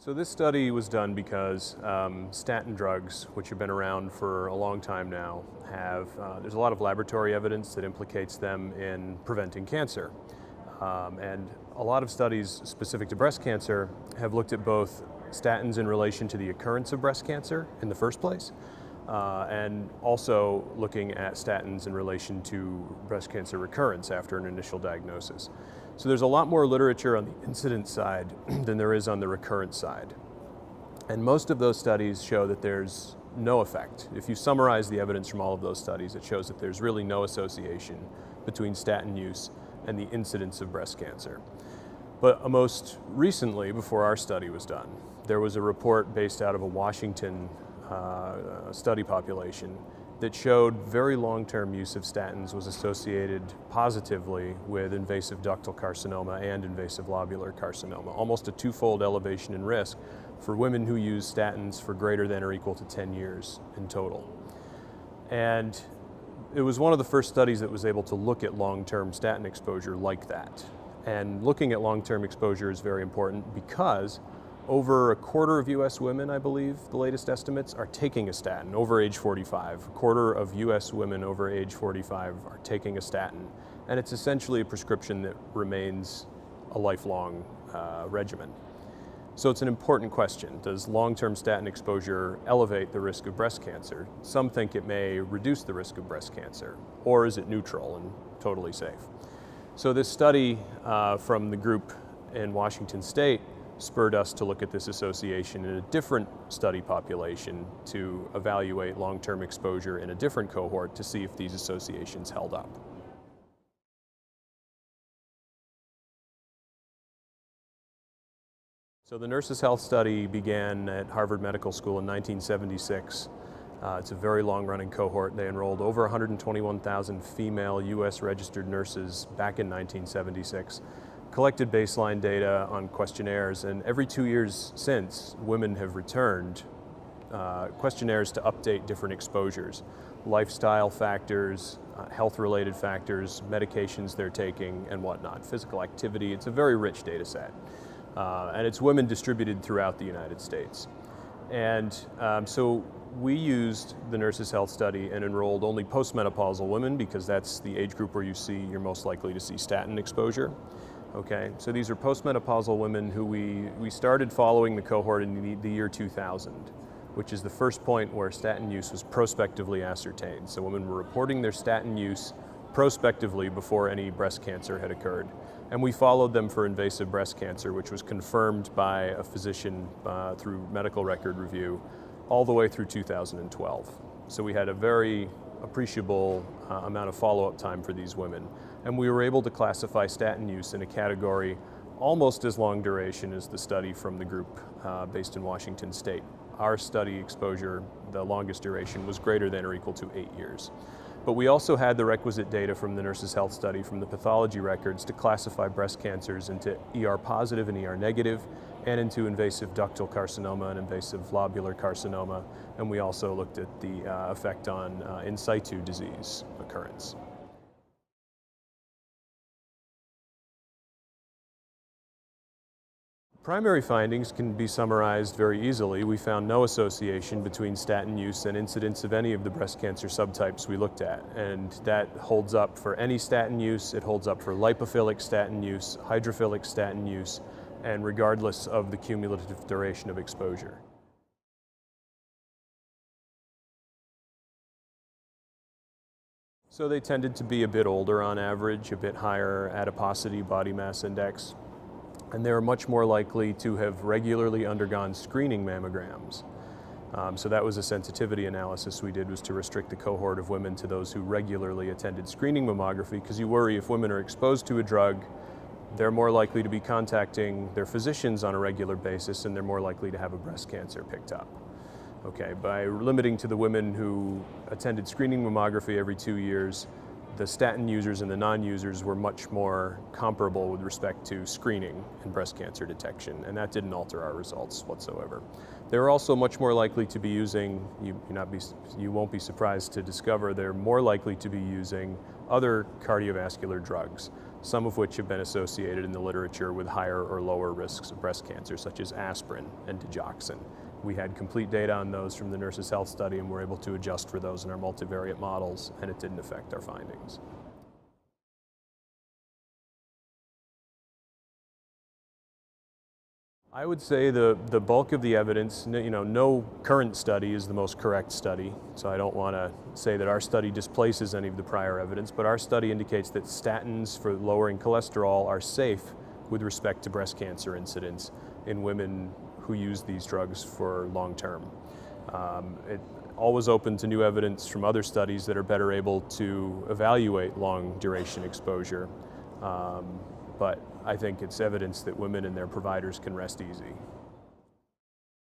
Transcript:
So this study was done because statin drugs, which have been around for a long time now, there's a lot of laboratory evidence that implicates them in preventing cancer. And a lot of studies specific to breast cancer have looked at both statins in relation to the occurrence of breast cancer in the first place, and also looking at statins in relation to breast cancer recurrence after an initial diagnosis. So there's a lot more literature on the incidence side than there is on the recurrence side. And most of those studies show that there's no effect. If you summarize the evidence from all of those studies, it shows that there's really no association between statin use and the incidence of breast cancer. But most recently, before our study was done, there was a report based out of a Washington study population that showed very long-term use of statins was associated positively with invasive ductal carcinoma and invasive lobular carcinoma, almost a twofold elevation in risk for women who use statins for greater than or equal to 10 years in total. And it was one of the first studies that was able to look at long-term statin exposure like that. And looking at long-term exposure is very important because over a quarter of US women, I believe, the latest estimates, are taking a statin over age 45. A quarter of US women over age 45 are taking a statin. And it's essentially a prescription that remains a lifelong regimen. So it's an important question. Does long-term statin exposure elevate the risk of breast cancer? Some think it may reduce the risk of breast cancer, or is it neutral and totally safe? So this study from the group in Washington State spurred us to look at this association in a different study population to evaluate long-term exposure in a different cohort to see if these associations held up. So the Nurses' Health Study began at Harvard Medical School in 1976. It's a very long-running cohort. They enrolled over 121,000 female US registered nurses back in 1976. Collected baseline data on questionnaires, and every 2 years since, women have returned questionnaires to update different exposures, lifestyle factors, health-related factors, medications they're taking, and whatnot, physical activity. It's a very rich data set, and it's women distributed throughout the United States. And so we used the Nurses' Health Study and enrolled only postmenopausal women because that's the age group where you're most likely to see statin exposure. Okay, so these are postmenopausal women who we started following the cohort in the year 2000, which is the first point where statin use was prospectively ascertained. So women were reporting their statin use prospectively before any breast cancer had occurred. And we followed them for invasive breast cancer, which was confirmed by a physician through medical record review all the way through 2012. So we had a very appreciable amount of follow-up time for these women. And we were able to classify statin use in a category almost as long duration as the study from the group based in Washington State. Our study exposure, the longest duration, was greater than or equal to 8 years. But we also had the requisite data from the Nurses' Health Study from the pathology records to classify breast cancers into ER positive and ER negative, and into invasive ductal carcinoma and invasive lobular carcinoma. And we also looked at the effect on in situ disease occurrence. Primary findings can be summarized very easily. We found no association between statin use and incidence of any of the breast cancer subtypes we looked at. And that holds up for any statin use, it holds up for lipophilic statin use, hydrophilic statin use, and regardless of the cumulative duration of exposure. So they tended to be a bit older on average, a bit higher adiposity body mass index, and they were much more likely to have regularly undergone screening mammograms. So that was a sensitivity analysis we did, was to restrict the cohort of women to those who regularly attended screening mammography, because you worry if women are exposed to a drug, they're more likely to be contacting their physicians on a regular basis, and they're more likely to have a breast cancer picked up. Okay, by limiting to the women who attended screening mammography every 2 years, the statin users and the non-users were much more comparable with respect to screening and breast cancer detection, and that didn't alter our results whatsoever. They were also much more likely to be using, you won't be surprised to discover they're more likely to be using other cardiovascular drugs. some of which have been associated in the literature with higher or lower risks of breast cancer, such as aspirin and digoxin. We had complete data on those from the Nurses' Health Study, and we're able to adjust for those in our multivariate models, and it didn't affect our findings. I would say the bulk of the evidence, no current study is the most correct study, so I don't want to say that our study displaces any of the prior evidence, but our study indicates that statins for lowering cholesterol are safe with respect to breast cancer incidence in women who use these drugs for long term. It always open to new evidence from other studies that are better able to evaluate long duration exposure. But I think it's evidence that women and their providers can rest easy.